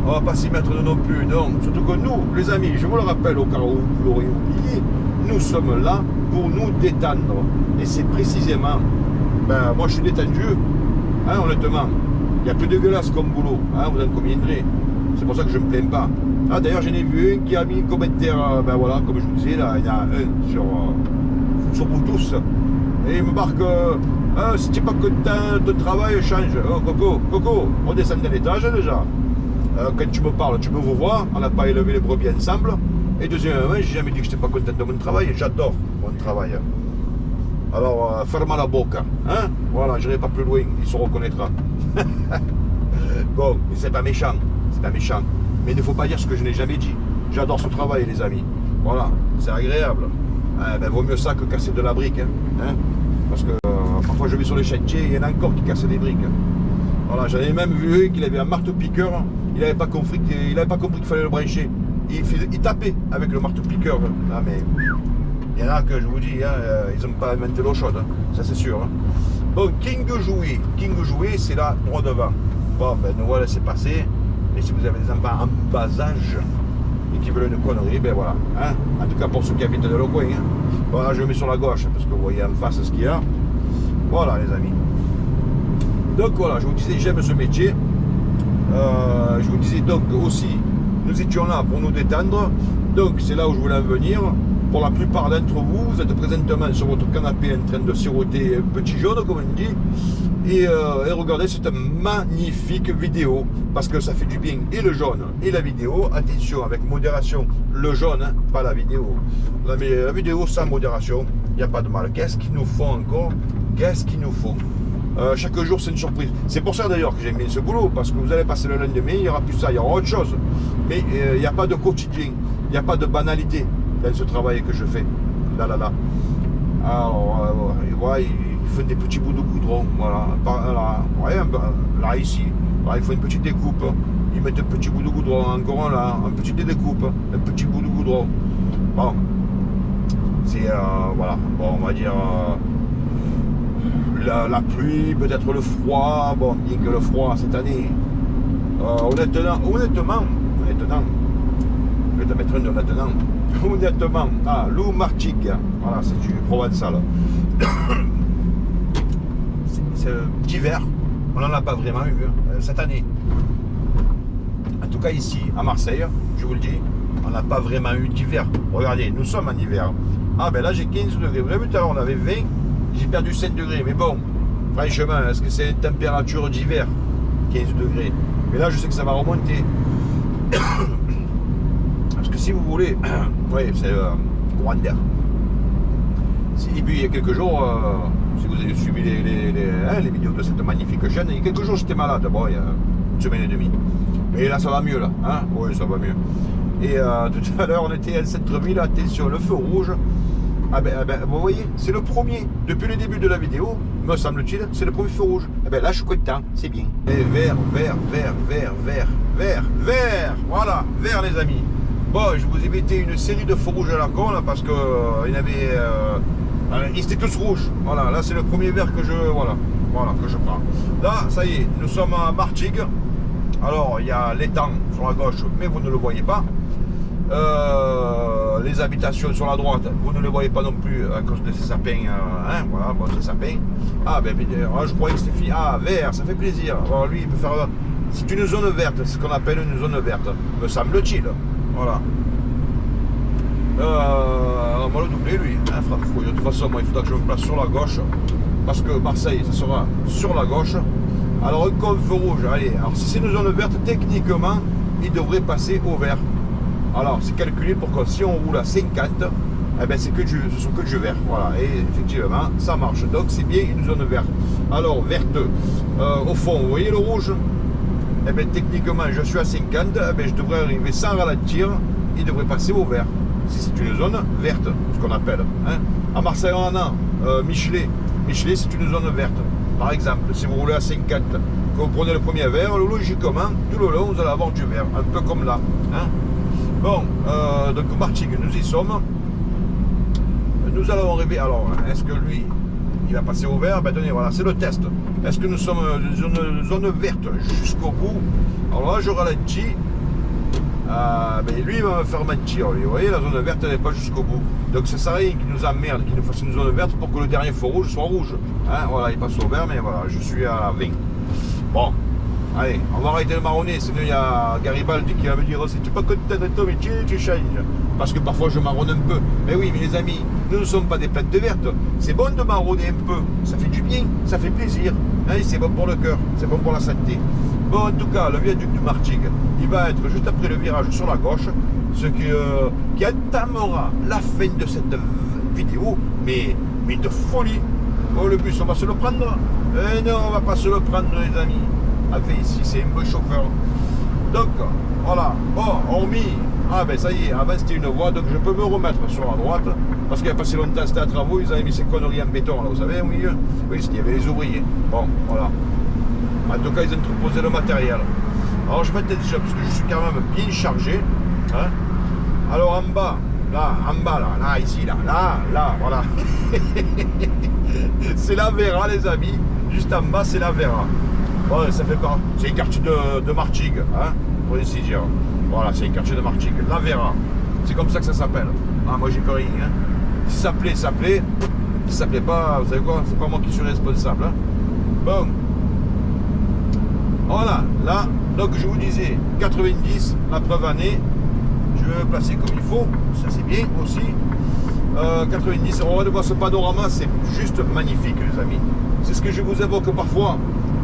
On ne va pas s'y mettre non plus. Non. Surtout que nous, les amis, je vous le rappelle au cas où vous l'auriez oublié, nous sommes là pour nous détendre. Et c'est précisément, ben, moi je suis détendu, hein, honnêtement. Il n'y a plus dégueulasse comme boulot, hein, vous en conviendrez. C'est pour ça que je ne me plains pas. Ah, d'ailleurs, j'en ai vu un qui a mis un commentaire, ben voilà, comme je vous disais, là, il y en a un sur vous tous. Et il me marque, si tu n'es pas content de travail, change. Oh, Coco, on descend d'un étage déjà. Quand tu me parles, tu me vois, on n'a pas élevé les brebis ensemble. Et deuxièmement, j'ai jamais dit que je n'étais pas content de mon travail, j'adore mon travail. Alors, ferme la boca, hein? Voilà, je n'irai pas plus loin, il se reconnaîtra. Bon, c'est pas méchant, mais il ne faut pas dire ce que je n'ai jamais dit. J'adore ce travail, les amis. Voilà, c'est agréable. Ben, vaut mieux ça que casser de la brique, hein? Parce que parfois je vais sur les chantiers, il y en a encore qui cassent des briques. Voilà, j'en ai même vu qu'il avait un marteau-piqueur, il n'avait pas compris qu'il fallait le brancher. Il tapait avec le marteau-piqueur. Ah, mais il y en a que je vous dis, hein, ils n'ont pas inventé l'eau chaude, hein, ça c'est sûr. Hein. Bon, King Jouet, c'est là, droit devant. Bon, ben nous voilà, c'est passé. Et si vous avez des enfants en bas âge et qui veulent une connerie, ben voilà. Hein. En tout cas pour ceux qui habitent dans le coin. Hein. Voilà, je mets sur la gauche parce que vous voyez en face ce qu'il y a. Voilà, les amis. Donc voilà, je vous disais, j'aime ce métier. Je vous disais donc aussi, nous étions là pour nous détendre. Donc c'est là où je voulais en venir. Pour la plupart d'entre vous, vous êtes présentement sur votre canapé en train de siroter un petit jaune, comme on dit, et regardez cette magnifique vidéo, parce que ça fait du bien et le jaune et la vidéo. Attention, avec modération, le jaune, hein, pas la vidéo. La vidéo sans modération, il n'y a pas de mal. Qu'est-ce qu'il nous faut encore? Qu'est-ce qu'il nous faut? Chaque jour c'est une surprise. C'est pour ça d'ailleurs que j'aime bien ce boulot, parce que vous allez passer le lendemain, il n'y aura plus ça, il y aura autre chose. Mais il n'y a pas de quotidien, il n'y a pas de banalité dans ce travail que je fais. Là. Alors, ouais, ils font des petits bouts de goudron, voilà. Là, ici, là, ils font une petite découpe. Ils mettent un petit bout de goudron, encore là, un petit découpe, un petit bout de goudron. Bon, c'est, voilà, bon, on va dire, la pluie, peut-être le froid, bon, bien que le froid cette année, honnêtement, je vais te mettre un de maintenant. Honnêtement, Lou Martig, voilà, c'est du provençal. C'est d'hiver, on n'en a pas vraiment eu cette année. En tout cas ici, à Marseille, je vous le dis, on n'a pas vraiment eu d'hiver. Regardez, nous sommes en hiver. Ah ben là j'ai 15 degrés. Vous avez vu tout à l'heure, on avait 20. j'ai perdu 5 degrés. Mais bon, franchement, est-ce que c'est une température d'hiver, 15 degrés? Mais là, je sais que ça va remonter. Parce que si vous voulez, oui, c'est courant d'air. Et puis il y a quelques jours, si vous avez suivi les vidéos de cette magnifique chaîne, il y a quelques jours j'étais malade, bon, il y a une semaine et demie. Mais là ça va mieux là, hein? Oui, ça va mieux. Et tout à l'heure on était à centre-ville, attention, le feu rouge. Ah ben, vous voyez, c'est le premier, depuis le début de la vidéo, me semble-t-il, c'est le premier feu rouge. Eh ben là je suis content, c'est bien. Et vert, voilà, vert les amis. Bon, je vous ai metté une série de feux rouges à la con là, parce que il y avait, ils étaient tous rouges. Voilà, là c'est le premier vert que je, voilà, que je prends. Là, ça y est, nous sommes à Martigues. Alors, il y a l'étang sur la gauche, mais vous ne le voyez pas. Les habitations sur la droite, vous ne les voyez pas non plus à cause de ces sapins, hein, voilà, bon, ces sapins. Ah, ben, je croyais que c'était fini. Ah, vert, ça fait plaisir. Alors, lui, il peut faire. C'est une zone verte, c'est ce qu'on appelle une zone verte, me semble-t-il. Voilà. On va le doubler, lui, hein, de toute façon, moi, il faudra que je me place sur la gauche, parce que Marseille, ça sera sur la gauche. Alors, comme feu rouge, allez, alors si c'est une zone verte, techniquement, il devrait passer au vert. Alors, c'est calculé pour que si on roule à 50, eh ben, ce sont que du vert. Voilà, et effectivement, ça marche. Donc, c'est bien une zone verte. Alors, verte, au fond, vous voyez le rouge? Eh bien, techniquement, je suis à 50, eh bien, je devrais arriver sans ralentir, il devrait passer au vert. Si c'est une zone verte, ce qu'on appelle. Hein. À Marseille, on en a Michelet. Michelet, c'est une zone verte. Par exemple, si vous roulez à 50, que vous prenez le premier vert, logiquement, tout le long, vous allez avoir du vert, un peu comme là. Hein. Bon, donc Martigues, nous y sommes. Nous allons arriver. Alors, est-ce que lui, il va passer au vert? Ben, tenez, voilà, c'est le test. Est-ce que nous sommes dans une zone verte jusqu'au bout? Alors là, je ralentis. Ben, lui, il va me faire mentir. Vous voyez, la zone verte, elle n'est pas jusqu'au bout. Donc, ça sert à rien qu'il nous emmerde, qu'il nous fasse une zone verte pour que le dernier feu rouge soit rouge. Hein, voilà, il passe au vert, mais voilà, je suis à 20. Bon, allez, on va arrêter le marronner. Sinon, il y a Garibaldi qui va me dire si tu n'es pas content de ton métier, tu changes. Parce que parfois, je marronne un peu. Mais oui, mais les amis, nous ne sommes pas des plantes vertes. C'est bon de marronner un peu. Ça fait du bien, ça fait plaisir. Hein, c'est bon pour le cœur, c'est bon pour la santé. Bon, en tout cas, le viaduc du Martigues, il va être juste après le virage sur la gauche, ce qui entamera la fin de cette vidéo, mais de folie. Oh, le bus, on va se le prendre? Non, on va pas se le prendre, les amis. Enfin, ici, c'est un bon chauffeur. Donc, voilà. Bon, on mis. Ah, ben ça y est, avant c'était une voie, donc je peux me remettre sur la droite, parce qu'il n'y a pas si longtemps, c'était à travaux, ils avaient mis ces conneries en béton, là, vous savez, au milieu. Oui, parce qu'il y avait les ouvriers. Bon, voilà. En tout cas, ils ont entreposé le matériel. Alors, je vais attention, parce que je suis quand même bien chargé. Hein. Alors, en bas, là, ici, là, voilà. C'est la Vera, les amis. Juste en bas, c'est la Vera. Bon, ça fait pas. C'est un quartier de Martigues, hein, pour ainsi dire. Voilà, c'est un quartier de Martigues. La Vera. C'est comme ça que ça s'appelle. Ah, moi, j'y peux rien. Hein. Si ça plaît, ça plaît. Si ça plaît pas, vous savez quoi, c'est pas moi qui suis responsable. Hein. Bon. Voilà, là, donc je vous disais, 90, la preuve année, je vais me placer comme il faut, ça c'est bien aussi. 90, on va voir ce panorama, c'est juste magnifique les amis. C'est ce que je vous évoque parfois,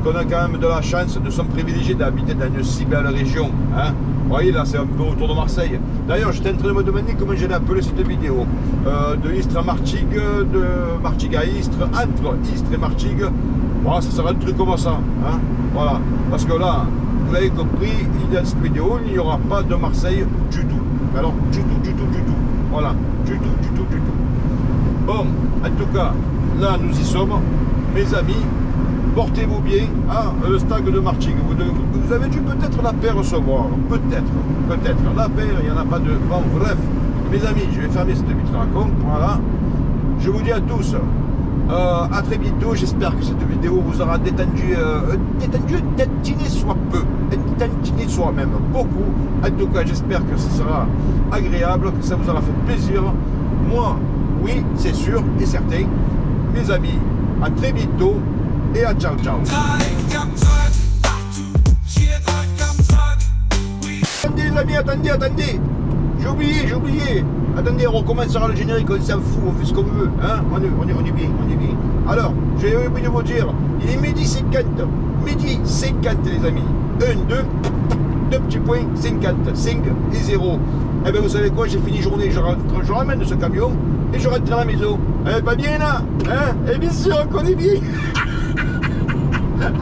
qu'on a quand même de la chance, nous sommes privilégiés d'habiter dans une si belle région. Hein. Vous voyez, là c'est un peu autour de Marseille. D'ailleurs, j'étais en train de me demander comment j'allais appeler cette vidéo. De Istres à Martigues, de Martigues à Istres, entre Istres et Martigues. Voilà, ça sera un truc comme ça. Hein. Voilà, parce que là, vous l'avez compris, dans cette vidéo, il n'y aura pas de Marseille du tout. Alors, du tout. Voilà, du tout. Bon, en tout cas, là, nous y sommes. Mes amis, portez-vous bien. Ah, le stag de Martigues. Vous avez dû peut-être l'apercevoir. Peut-être. La paire, il n'y en a pas de... Bon, bref, mes amis, je vais fermer cette vitre à con. Voilà. Je vous dis à tous... à très bientôt, j'espère que cette vidéo vous aura détendu, tantiné soit peu, tantiné soit même beaucoup. En tout cas, j'espère que ce sera agréable, que ça vous aura fait plaisir. Moi, oui, c'est sûr et certain. Mes amis, à très bientôt et à ciao. Attendez les amis, attendez. J'ai oublié. Attendez, on recommencera le générique, on s'en fout, on fait ce qu'on veut. Hein, on est bien, on est bien. Alors, j'ai oublié de vous dire, il est midi 50. Midi 50, les amis. 1, 2 petits points, 50. 5 et 0. Eh bien, vous savez quoi, j'ai fini journée, je ramène ce camion et je rentre à la maison. Eh, pas bien là, hein? Eh bien sûr qu'on est bien.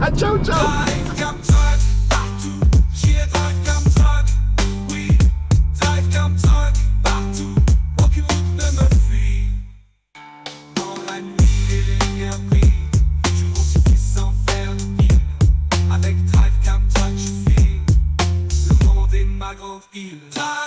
Ah, ciao, ciao. Drive comme truck, partout. J'y ai drive comme truck, oui. Drive comme truck, partout. Aucune route ne me fuit. Dans la nuit, les lumières brillent. Je poursuis sans faire de pile. Avec drive comme truck, je file. Le monde est ma grande île. Drive